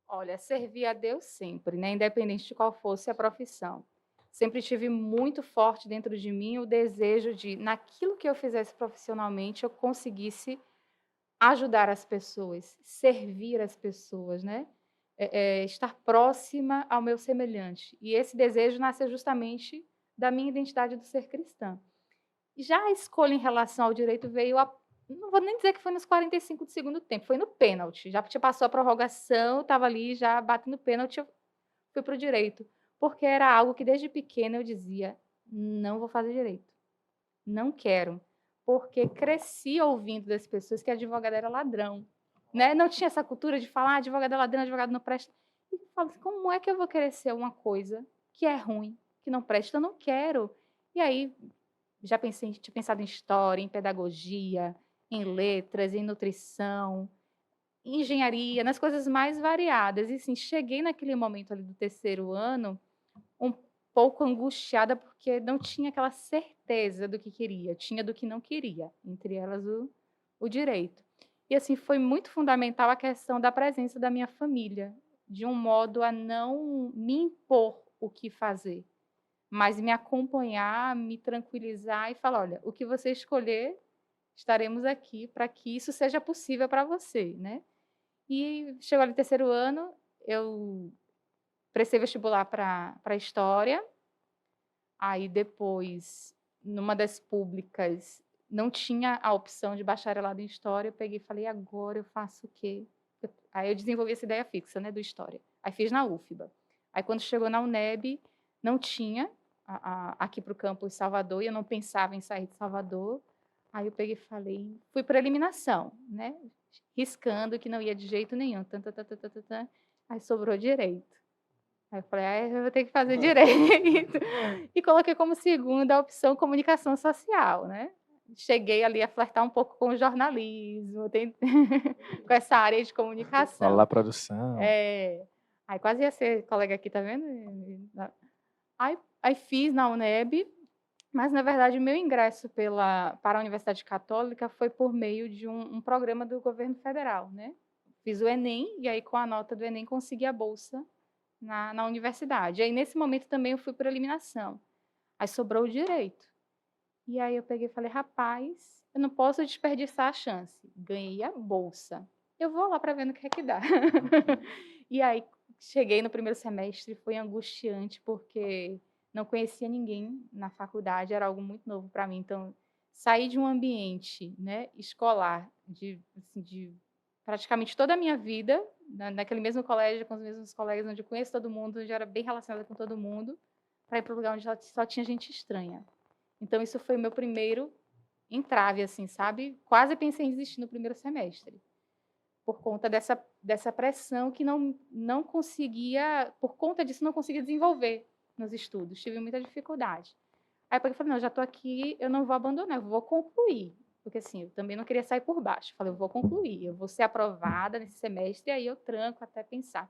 Olha, servir a Deus sempre, né? Independente de qual fosse a profissão. Sempre tive muito forte dentro de mim o desejo de, naquilo que eu fizesse profissionalmente, eu conseguisse ajudar as pessoas, servir as pessoas, né? Estar próxima ao meu semelhante. E esse desejo nasceu justamente da minha identidade do ser cristã. Já a escolha em relação ao direito veio não vou nem dizer que foi nos 45 do segundo tempo, foi no pênalti. Já passou a prorrogação, estava ali já batendo pênalti, eu fui para o direito. Porque era algo que desde pequena eu dizia, não vou fazer direito, não quero. Porque cresci ouvindo das pessoas que advogado era ladrão. Né? Não tinha essa cultura de falar advogado é ladrão, advogado não presta. E eu falo assim, como é que eu vou querer ser uma coisa que é ruim, que não presta? Eu não quero. E aí tinha pensado em história, em pedagogia, em letras, em nutrição, em engenharia, nas coisas mais variadas. E assim, cheguei naquele momento ali do terceiro ano um pouco angustiada porque não tinha aquela certeza do que queria, tinha do que não queria, entre elas o direito. E assim, foi muito fundamental a questão da presença da minha família, de um modo a não me impor o que fazer, mas me acompanhar, me tranquilizar e falar, olha, o que você escolher, estaremos aqui para que isso seja possível para você, né? E chegou ali o terceiro ano, eu prestei vestibular para História, aí depois, numa das públicas, não tinha a opção de bacharelado em História, eu peguei e falei, agora eu faço o quê? Aí eu desenvolvi essa ideia fixa, né, do História. Aí fiz na UFBA. Aí quando chegou na UNEB, não tinha aqui para o campus Salvador, e eu não pensava em sair de Salvador. Aí eu peguei e falei, fui para eliminação, né? Riscando que não ia de jeito nenhum. Aí sobrou direito. Aí eu falei, eu vou ter que fazer direito. E coloquei como segunda a opção comunicação social, né? Cheguei ali a flertar um pouco com o jornalismo, com essa área de comunicação. Fala produção. Aí quase ia ser colega aqui, tá vendo? Aí fiz na UNEB, mas na verdade o meu ingresso para a Universidade Católica foi por meio de um programa do governo federal, né? Fiz o Enem e aí com a nota do Enem consegui a bolsa na universidade. Aí nesse momento também eu fui por eliminação. Aí sobrou o direito. E aí eu peguei e falei, rapaz, eu não posso desperdiçar a chance. Ganhei a bolsa. Eu vou lá para ver no que é que dá. E aí cheguei no primeiro semestre, foi angustiante, porque não conhecia ninguém na faculdade, era algo muito novo para mim. Então, sair de um ambiente, né, escolar, de praticamente toda a minha vida, naquele mesmo colégio, com os mesmos colegas, onde eu conheço todo mundo, onde eu era bem relacionada com todo mundo, para ir para um lugar onde só tinha gente estranha. Então, isso foi o meu primeiro entrave, assim, sabe? Quase pensei em desistir no primeiro semestre, por conta dessa pressão que não conseguia, por conta disso, não conseguia desenvolver nos estudos. Tive muita dificuldade. Aí eu falei, não, já estou aqui, eu não vou abandonar, eu vou concluir. Porque, assim, eu também não queria sair por baixo. Falei, eu vou concluir, eu vou ser aprovada nesse semestre, e aí eu tranco até pensar.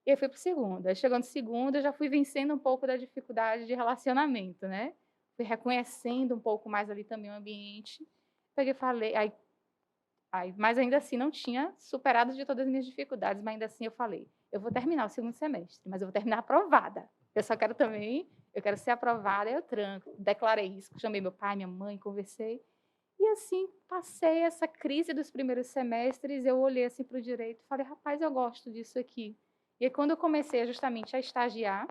E aí fui para o segundo. Aí, chegando no segundo, eu já fui vencendo um pouco da dificuldade de relacionamento, né? Fui reconhecendo um pouco mais ali também o ambiente. Peguei e falei, mas ainda assim não tinha superado de todas as minhas dificuldades, mas ainda assim eu falei, eu vou terminar o segundo semestre, mas eu vou terminar aprovada. Eu só quero também, eu quero ser aprovada, eu tranco. Declarei isso, chamei meu pai, minha mãe, conversei. E assim, passei essa crise dos primeiros semestres, eu olhei assim para o direito e falei, rapaz, eu gosto disso aqui. E aí, quando eu comecei justamente a estagiar,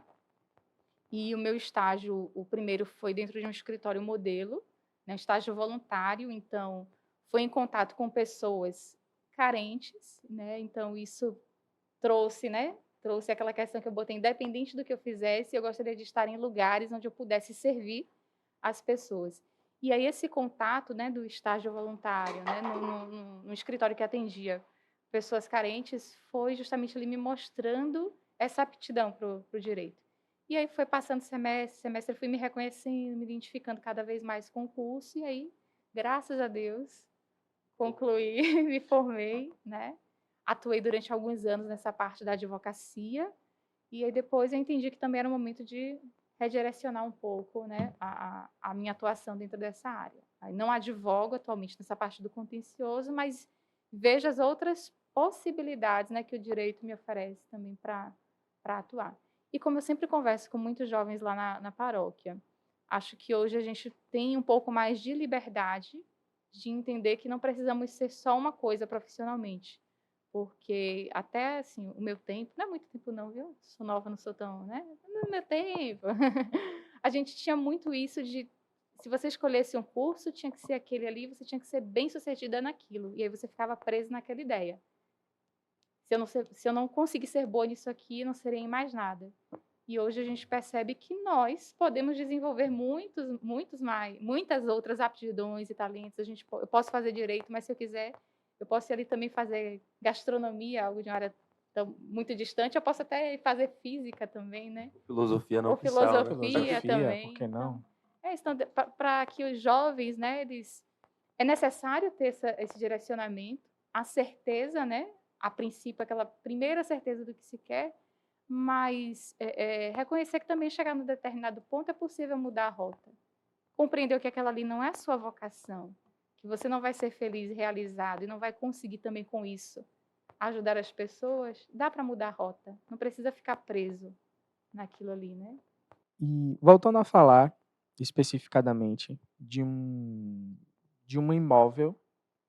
e o meu estágio, o primeiro foi dentro de um escritório modelo, né, estágio voluntário, então foi em contato com pessoas carentes, né, então isso trouxe aquela questão que eu botei, independente do que eu fizesse, eu gostaria de estar em lugares onde eu pudesse servir as pessoas. E aí esse contato, né, do estágio voluntário, né, no escritório que atendia pessoas carentes, foi justamente ali me mostrando essa aptidão para o direito. E aí foi passando semestre, fui me reconhecendo, me identificando cada vez mais com o curso, e aí, graças a Deus, concluí, me formei, né? Atuei durante alguns anos nessa parte da advocacia, e aí depois eu entendi que também era o momento de redirecionar um pouco, né, a minha atuação dentro dessa área. Aí não advogo atualmente nessa parte do contencioso, mas vejo as outras possibilidades, né, que o direito me oferece também para atuar. E como eu sempre converso com muitos jovens lá na paróquia, acho que hoje a gente tem um pouco mais de liberdade de entender que não precisamos ser só uma coisa profissionalmente. Porque até, assim, o meu tempo, não é muito tempo não, viu? Sou nova, não sou tão, né? No meu tempo, a gente tinha muito isso de, se você escolhesse um curso, tinha que ser aquele ali, você tinha que ser bem-sucedida naquilo. E aí você ficava preso naquela ideia. Se eu não conseguir ser boa nisso aqui, não serei em mais nada. E hoje a gente percebe que nós podemos desenvolver muitas outras aptidões e talentos. Eu posso fazer direito, mas se eu quiser, eu posso ir ali também fazer gastronomia, algo de uma área muito distante. Eu posso até fazer física também, né? Filosofia não Ou oficial, né? filosofia também. Por que não? Então, para que os jovens, né, é necessário ter esse direcionamento, a certeza, né? A princípio, aquela primeira certeza do que se quer, mas reconhecer que também chegar num determinado ponto é possível mudar a rota. Compreender que aquela ali não é a sua vocação, que você não vai ser feliz e realizado e não vai conseguir também com isso ajudar as pessoas, dá para mudar a rota. Não precisa ficar preso naquilo ali, né? E voltando a falar especificadamente de um imóvel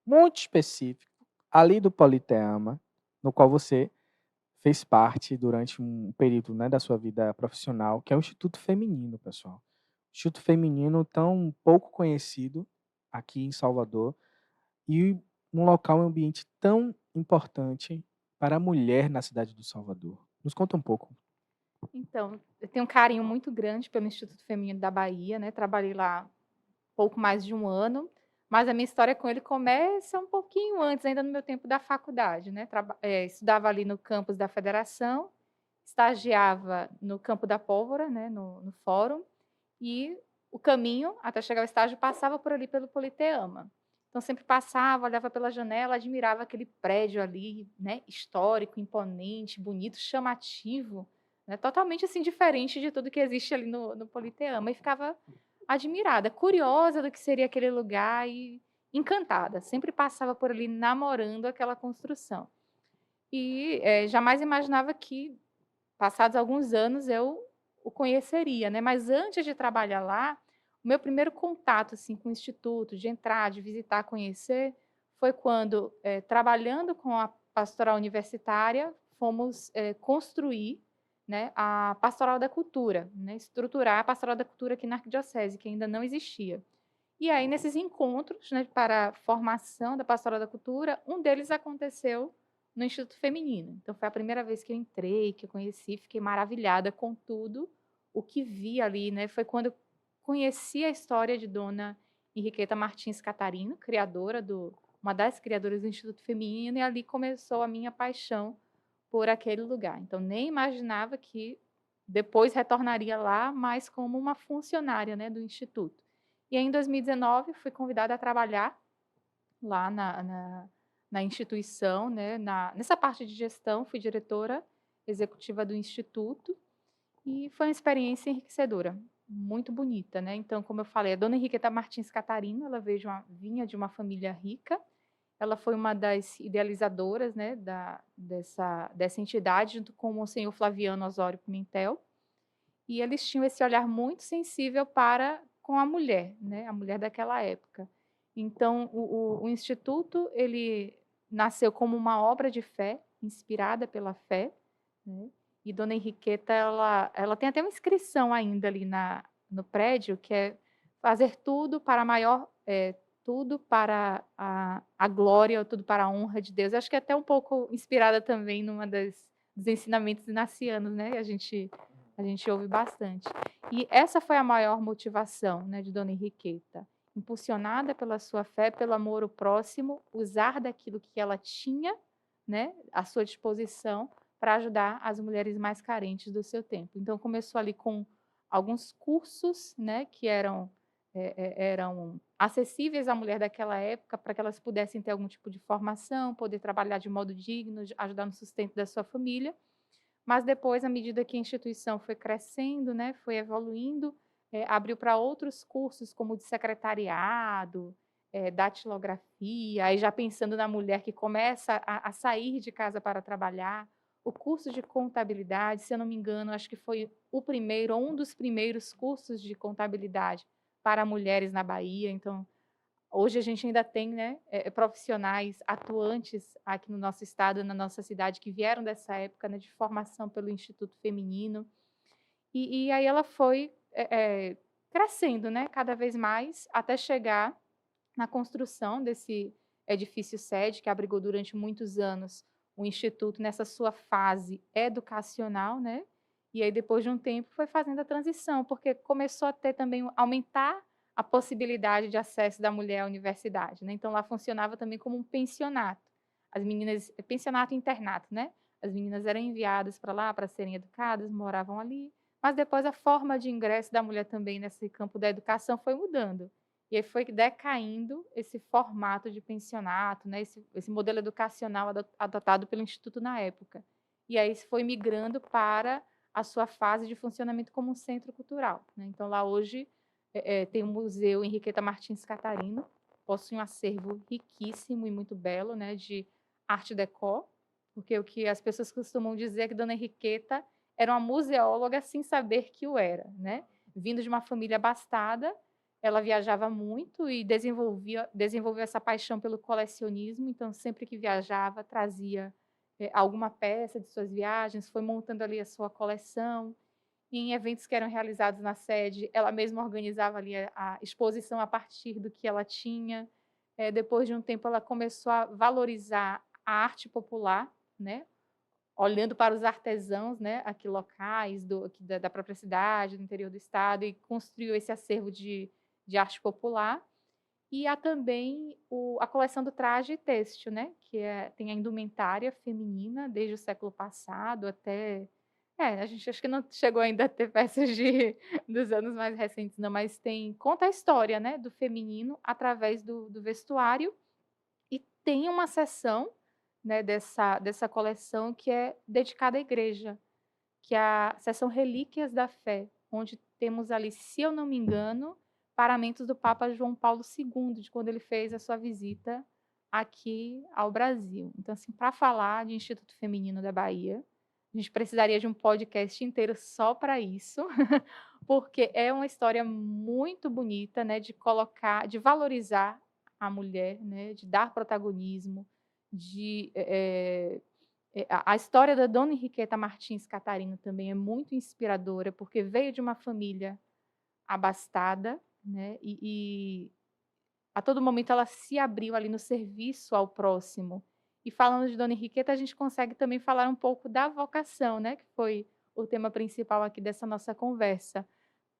muito específico, ali do Politeama, no qual você fez parte durante um período, né, da sua vida profissional, que é o Instituto Feminino, pessoal. Instituto Feminino tão pouco conhecido aqui em Salvador e um local, um ambiente tão importante para a mulher na cidade do Salvador. Nos conta um pouco. Então, eu tenho um carinho muito grande pelo Instituto Feminino da Bahia, né? Trabalhei lá pouco mais de um ano, mas a minha história com ele começa um pouquinho antes, ainda no meu tempo da faculdade, né? Estudava ali no campus da Federação, estagiava no Campo da Pólvora, né? No Fórum, e o caminho até chegar ao estágio passava por ali pelo Politeama. Então sempre passava, olhava pela janela, admirava aquele prédio ali, né? Histórico, imponente, bonito, chamativo, né? Totalmente assim diferente de tudo que existe ali no Politeama, e ficava admirada, curiosa do que seria aquele lugar e encantada. Sempre passava por ali namorando aquela construção. E jamais imaginava que, passados alguns anos, eu o conheceria, né? Mas antes de trabalhar lá, o meu primeiro contato assim, com o Instituto, de entrar, de visitar, conhecer, foi quando, trabalhando com a pastoral universitária, fomos construir, né, a Pastoral da Cultura, né, estruturar a Pastoral da Cultura aqui na Arquidiocese, que ainda não existia. E aí, nesses encontros, né, para a formação da Pastoral da Cultura, um deles aconteceu no Instituto Feminino. Então, foi a primeira vez que eu entrei, que eu conheci, fiquei maravilhada com tudo o que vi ali, né? Foi quando eu conheci a história de Dona Henriqueta Martins Catarino, uma das criadoras do Instituto Feminino, e ali começou a minha paixão por aquele lugar. Então, nem imaginava que depois retornaria lá, mas como uma funcionária, né, do Instituto. E aí, em 2019, fui convidada a trabalhar lá na instituição, né, nessa parte de gestão, fui diretora executiva do Instituto, e foi uma experiência enriquecedora, muito bonita, né? Então, como eu falei, a Dona Henriqueta Martins Catarino, ela vinha de uma família rica, ela foi uma das idealizadoras, né, dessa entidade, junto com o Monsenhor Flaviano Osório Pimentel, e eles tinham esse olhar muito sensível para com a mulher, né, a mulher daquela época. Então, o Instituto, ele nasceu como uma obra de fé, inspirada pela fé, né? E Dona Henriqueta, ela tem até uma inscrição ainda ali no prédio, que é fazer tudo para tudo para a glória, tudo para a honra de Deus. Acho que é até um pouco inspirada também dos ensinamentos inacianos, né? A gente ouve bastante. E essa foi a maior motivação, né, de Dona Henriqueta. Impulsionada pela sua fé, pelo amor ao próximo, usar daquilo que ela tinha, né, à sua disposição, para ajudar as mulheres mais carentes do seu tempo. Então, começou ali com alguns cursos, né, que eram acessíveis à mulher daquela época, para que elas pudessem ter algum tipo de formação, poder trabalhar de modo digno, ajudar no sustento da sua família. Mas depois, à medida que a instituição foi crescendo, né, foi evoluindo, abriu para outros cursos, como de secretariado, datilografia, aí já pensando na mulher que começa a sair de casa para trabalhar, o curso de contabilidade, se eu não me engano, acho que foi o primeiro, ou um dos primeiros cursos de contabilidade para mulheres na Bahia. Então, hoje a gente ainda tem, né, profissionais atuantes aqui no nosso estado, na nossa cidade, que vieram dessa época, né, de formação pelo Instituto Feminino. E aí ela foi crescendo, né, cada vez mais, até chegar na construção desse edifício sede, que abrigou durante muitos anos o Instituto nessa sua fase educacional, né? E aí, depois de um tempo, foi fazendo a transição, porque começou a ter também, aumentar a possibilidade de acesso da mulher à universidade, né? Então, lá funcionava também como um pensionato. As meninas, pensionato e internato, né? As meninas eram enviadas para lá para serem educadas, moravam ali, mas depois a forma de ingresso da mulher também nesse campo da educação foi mudando. E aí foi decaindo esse formato de pensionato, né? Esse modelo educacional adotado pelo Instituto na época. E aí foi migrando para a sua fase de funcionamento como um centro cultural, né? Então, lá hoje tem o Museu Henriqueta Martins Catarino, possui um acervo riquíssimo e muito belo, né, de arte déco, porque o que as pessoas costumam dizer é que Dona Henriqueta era uma museóloga sem saber que o era, né? Vindo de uma família abastada, ela viajava muito e desenvolveu essa paixão pelo colecionismo. Então, sempre que viajava, trazia alguma peça de suas viagens, foi montando ali a sua coleção. E em eventos que eram realizados na sede, ela mesma organizava ali a exposição a partir do que ela tinha. Depois de um tempo, ela começou a valorizar a arte popular, né? Olhando para os artesãos, né, aqui locais aqui da própria cidade, do interior do estado, e construiu esse acervo de arte popular. E há também a coleção do traje têxtil, né, que tem a indumentária feminina desde o século passado até... a gente acho que não chegou ainda a ter peças dos anos mais recentes, não, mas conta a história, né, do feminino através do vestuário, e tem uma seção, né, dessa coleção que é dedicada à igreja, que é a seção Relíquias da Fé, onde temos ali, se eu não me engano, paramentos do Papa João Paulo II, de quando ele fez a sua visita aqui ao Brasil. Então, assim, para falar de Instituto Feminino da Bahia, a gente precisaria de um podcast inteiro só para isso, porque é uma história muito bonita, né, de valorizar a mulher, né, de dar protagonismo, a história da Dona Henriqueta Martins Catarino também é muito inspiradora, porque veio de uma família abastada, né, e a todo momento ela se abriu ali no serviço ao próximo. E falando de Dona Henriqueta, a gente consegue também falar um pouco da vocação, né? Que foi o tema principal aqui dessa nossa conversa.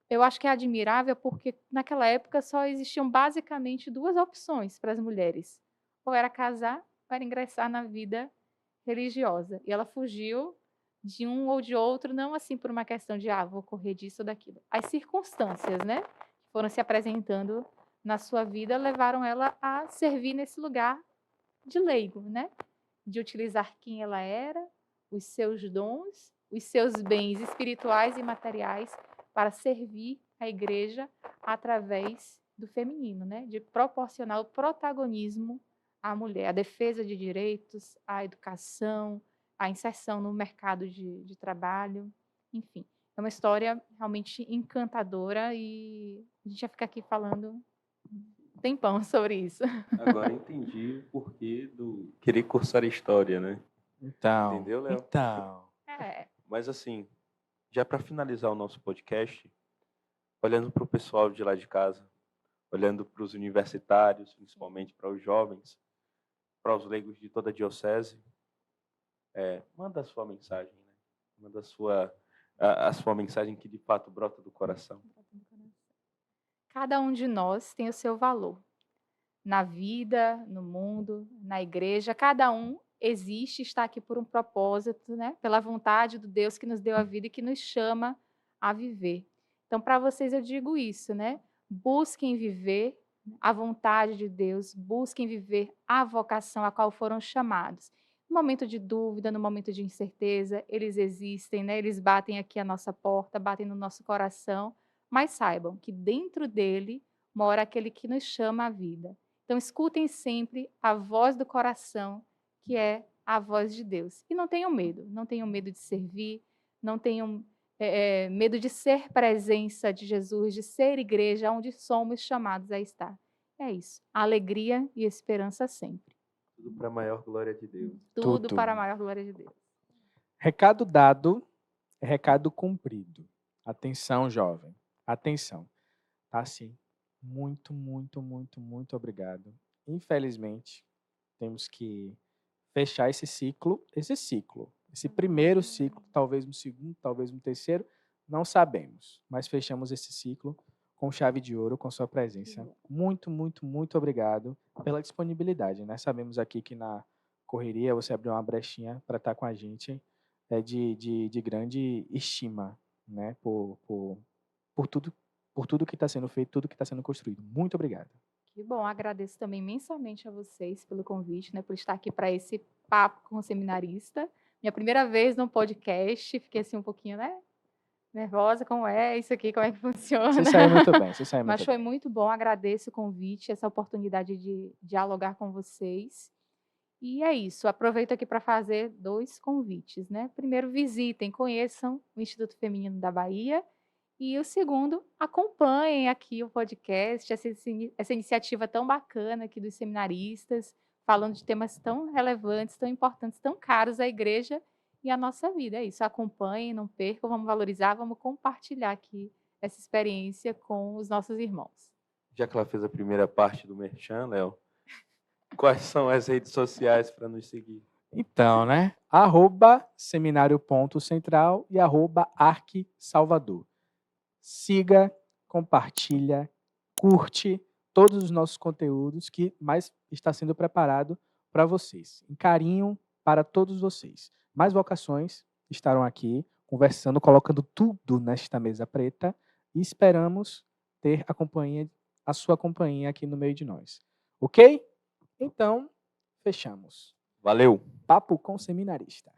Eu acho que é admirável porque naquela época só existiam basicamente 2 opções para as mulheres: ou era casar, ou era ingressar na vida religiosa. E ela fugiu de um ou de outro, não assim por uma questão de, vou correr disso ou daquilo. As circunstâncias, né, que foram se apresentando na sua vida levaram ela a servir nesse lugar de leigo, né? De utilizar quem ela era, os seus dons, os seus bens espirituais e materiais para servir a igreja através do feminino, né? De proporcionar o protagonismo à mulher, a defesa de direitos, a educação, a inserção no mercado de trabalho, enfim. É uma história realmente encantadora e a gente vai ficar aqui falando um tempão sobre isso. Agora entendi o porquê do querer cursar história, né? Então, Entendeu, Léo? então. Mas assim, já para finalizar o nosso podcast, olhando para o pessoal de lá de casa, olhando para os universitários, principalmente para os jovens, para os leigos de toda a diocese, manda a sua mensagem, né? Manda a sua mensagem que de fato brota do coração. Cada um de nós tem o seu valor. Na vida, no mundo, na igreja, cada um existe, está aqui por um propósito, né? Pela vontade do Deus que nos deu a vida e que nos chama a viver. Então, para vocês eu digo isso, né? Busquem viver a vontade de Deus, busquem viver a vocação a qual foram chamados. No momento de dúvida, no momento de incerteza, eles existem, né? Eles batem aqui a nossa porta, batem no nosso coração, mas saibam que dentro dele mora aquele que nos chama à vida. Então, escutem sempre a voz do coração, que é a voz de Deus. E não tenham medo de servir, não tenham medo de ser presença de Jesus, de ser igreja onde somos chamados a estar. É isso, alegria e esperança sempre. Tudo para a maior glória de Deus. Tudo Tudo. para a maior glória de Deus. Recado dado, recado cumprido. Atenção, jovem. Atenção. Tá assim. Muito, muito, muito, muito obrigado. Infelizmente, temos que fechar esse ciclo. Esse primeiro ciclo, talvez um segundo, talvez um terceiro, não sabemos. Mas fechamos esse ciclo com chave de ouro, com sua presença. Muito, muito, muito obrigado pela disponibilidade, né? Sabemos aqui que na correria você abriu uma brechinha para estar com a gente, de grande estima, né? Por tudo que está sendo feito, tudo que está sendo construído. Muito obrigado. Que bom, agradeço também imensamente a vocês pelo convite, né, por estar aqui para esse papo com o seminarista. Minha primeira vez no podcast, fiquei assim um pouquinho, né, nervosa, como é isso aqui, como é que funciona. Você saiu muito bem, você saiu Mas muito foi bem. muito bom, agradeço o convite, essa oportunidade de dialogar com vocês. E é isso, aproveito aqui para fazer 2 convites, né? Primeiro, visitem, conheçam o Instituto Feminino da Bahia. E o segundo, acompanhem aqui o podcast, essa iniciativa tão bacana aqui dos seminaristas, falando de temas tão relevantes, tão importantes, tão caros à igreja e à nossa vida. É isso, acompanhem, não percam, vamos valorizar, vamos compartilhar aqui essa experiência com os nossos irmãos. Já que ela fez a primeira parte do Merchan, Léo, quais são as redes sociais para nos seguir? Então, né? @seminário.central e @arcsalvador. Siga, compartilha, curte todos os nossos conteúdos que mais está sendo preparado para vocês. Em carinho para todos vocês. Mais vocações estarão aqui conversando, colocando tudo nesta mesa preta e esperamos ter a sua companhia aqui no meio de nós. Ok? Então, fechamos. Valeu! Papo com seminarista.